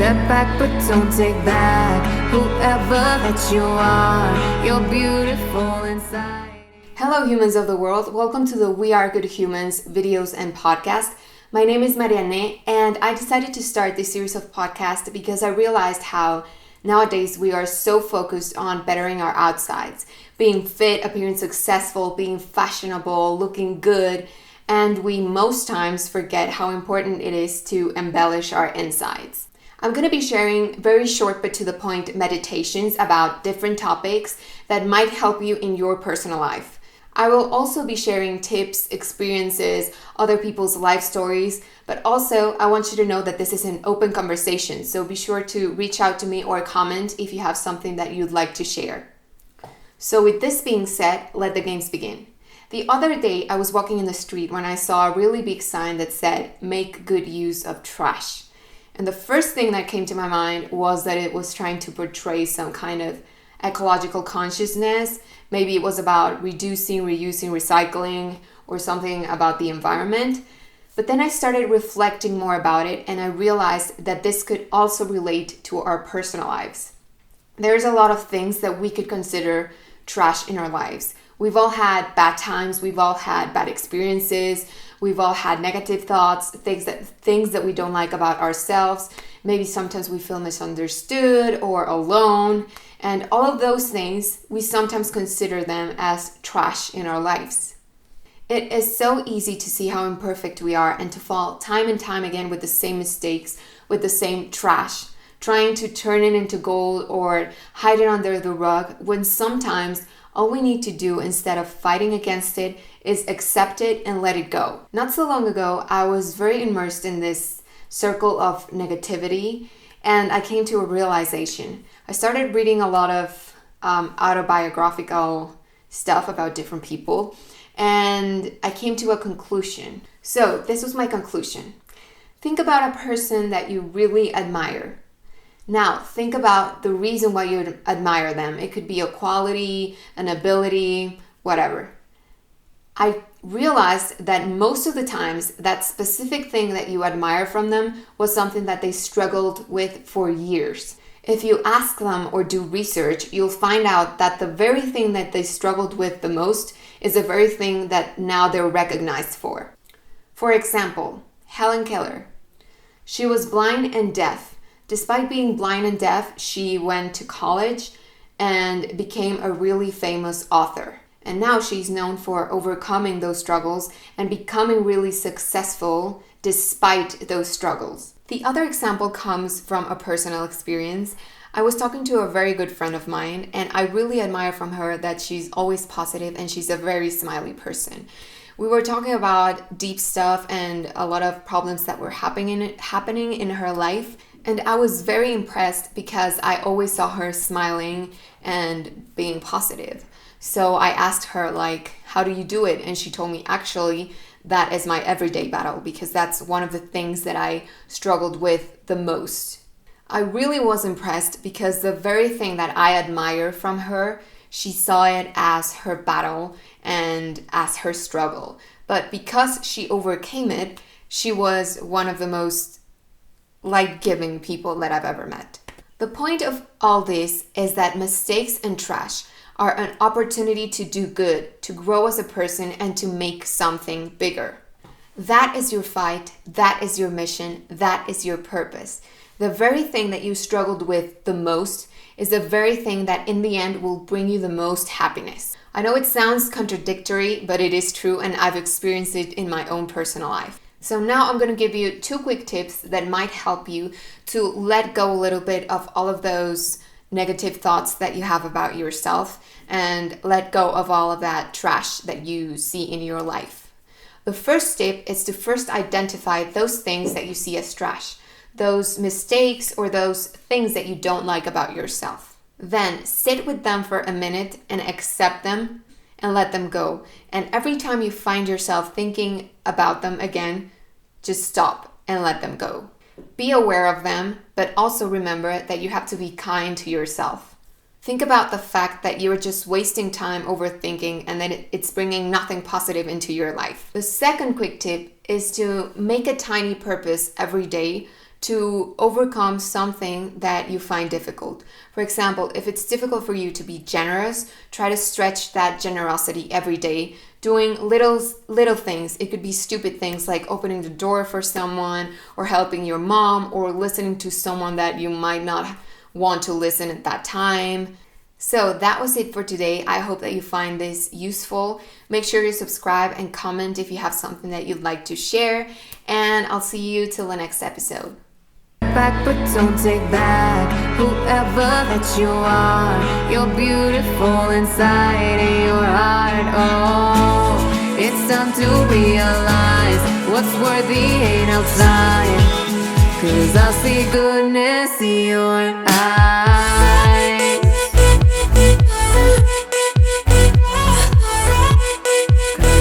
Step back, but don't take back. Whoever that you are, you're beautiful inside. Hello, humans of the world. Welcome to the We Are Good Humans videos and podcast. My name is Marianne, and I decided to start this series of podcasts because I realized how nowadays we are so focused on bettering our outsides, being fit, appearing successful, being fashionable, looking good, and we most times forget how important it is to embellish our insides. I'm going to be sharing very short but to the point meditations about different topics that might help you in your personal life. I will also be sharing tips, experiences, other people's life stories, but also I want you to know that this is an open conversation, so be sure to reach out to me or comment if you have something that you'd like to share. So with this being said, let the games begin. The other day I was walking in the street when I saw a really big sign that said, "Make good use of trash." And the first thing that came to my mind was that it was trying to portray some kind of ecological consciousness. Maybe it was about reducing, reusing, recycling, or something about the environment. But then I started reflecting more about it, and I realized that this could also relate to our personal lives. There's a lot of things that we could consider trash in our lives. We've all had bad times, we've all had bad experiences, we've all had negative thoughts, things that we don't like about ourselves. Maybe sometimes we feel misunderstood or alone. And all of those things, we sometimes consider them as trash in our lives. It is so easy to see how imperfect we are and to fall time and time again with the same mistakes, with the same trash, trying to turn it into gold or hide it under the rug, when sometimes all we need to do instead of fighting against it is accept it and let it go. Not so long ago, I was very immersed in this circle of negativity, and I came to a realization. I started reading a lot of autobiographical stuff about different people, and I came to a conclusion. So this was my conclusion. Think about a person that you really admire. Now, think about the reason why you admire them. It could be a quality, an ability, whatever. I realized that most of the times that specific thing that you admire from them was something that they struggled with for years. If you ask them or do research, you'll find out that the very thing that they struggled with the most is the very thing that now they're recognized for. For example, Helen Keller. She was blind and deaf. Despite being blind and deaf, she went to college and became a really famous author. And now she's known for overcoming those struggles and becoming really successful despite those struggles. The other example comes from a personal experience. I was talking to a very good friend of mine, and I really admire from her that she's always positive and she's a very smiley person. We were talking about deep stuff and a lot of problems that were happening in her life. And I was very impressed because I always saw her smiling and being positive. So I asked her, how do you do it? And she told me, actually, that is my everyday battle because that's one of the things that I struggled with the most. I really was impressed because the very thing that I admire from her, she saw it as her battle and as her struggle. But because she overcame it, she was one of the most light-giving people that I've ever met. The point of all this is that mistakes and trash are an opportunity to do good, to grow as a person, and to make something bigger. That is your fight, that is your mission, that is your purpose. The very thing that you struggled with the most is the very thing that in the end will bring you the most happiness. I know it sounds contradictory, but it is true, and I've experienced it in my own personal life. So now I'm going to give you 2 quick tips that might help you to let go a little bit of all of those negative thoughts that you have about yourself and let go of all of that trash that you see in your life. The first tip is to first identify those things that you see as trash, those mistakes or those things that you don't like about yourself. Then sit with them for a minute and accept them and let them go. And every time you find yourself thinking about them again, just stop and let them go. Be aware of them, but also remember that you have to be kind to yourself. Think about the fact that you're just wasting time overthinking and that it's bringing nothing positive into your life. The second quick tip is to make a tiny purpose every day to overcome something that you find difficult. For example, if it's difficult for you to be generous, try to stretch that generosity every day, doing little things. It could be stupid things like opening the door for someone, or helping your mom, or listening to someone that you might not want to listen at that time. So that was it for today. I hope that you find this useful. Make sure you subscribe and comment if you have something that you'd like to share. And I'll see you till the next episode. Back, but don't take back whoever that you are. You're beautiful inside in your heart. Oh, it's time to realize what's worthy ain't outside. 'Cause I see goodness in your eyes.